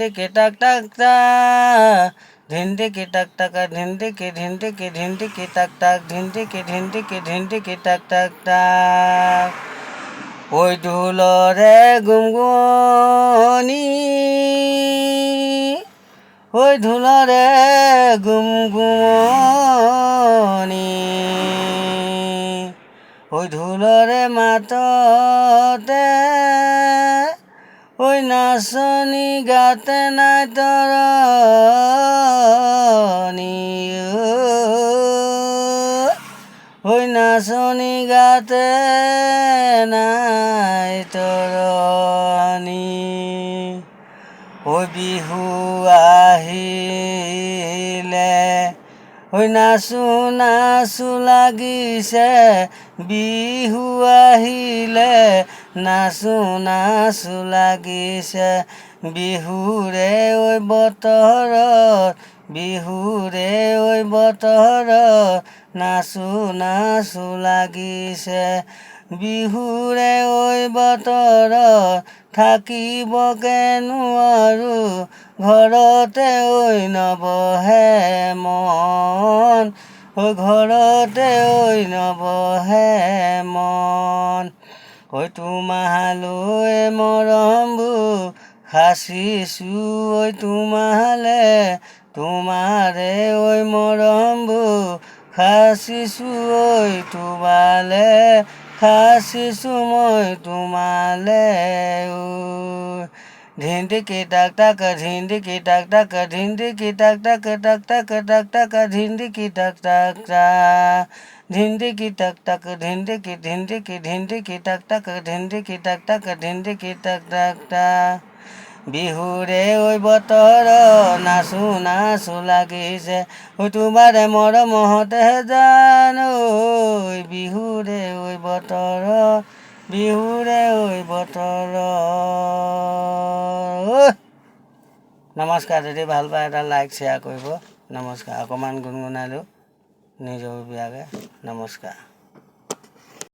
টিকে টাক টাক টা ধিনটিকে টাক টাকা ধিনটিকে টাক টাক ধিনটিকে টাক টাক টাক ওই ঢোলরে গুমগুমনি ওই ঢোলরে গুমগুমনি ওই ঢোলরে মাততে ওই নাচনি গাতে নাই তরনি ওই নাচনি গাতে নাই তরনি ওই বিহু আহিলে ওই নাচো নাচো লাগিছে বিহু আহিলে নাচো নাচো লাগিছে বিহুৰে ঐ বতৰত বিহুৰে ঐ বতৰত নাচো নাচো লাগিছে বিহুৰে ঐ বতৰত থাকিবকে নোৱাৰো ঘৰতে ঐ নবহে মন ঐ ঘৰতে ঐ নবহে মন ঐ তোমালৈ মৰমবোৰ সাচিছো ঐ তোমালে তোমাৰে ঐ মৰমবোৰ সাচিছো ঐ তোমালে সাচিছো মই তোমালে ধিনটিকে টাক টাক ধিনটিকে টাক টাক ধিনটিকে টাক টাক ধিনটিকে টাক টাক ধিনটিকে টাক টাক ধিনটিকে টাক টাক ধিনটিকে টাক টাক বিহুৰে ঐ বতৰ নাচো নাচো লাগিছে ঐ তোমাৰে মৰম হতেহে জানো বিহুৰে ঐ বতৰ বিহুৰে ঐ বতৰ নমস্কাৰ। যদি ভাল পায় এটা লাইক শ্বেয়াৰ কৰিব। নমস্কাৰ। অকণমান গুণগুণালোঁ নিজৰ বিয়াগে। নমস্কাৰ।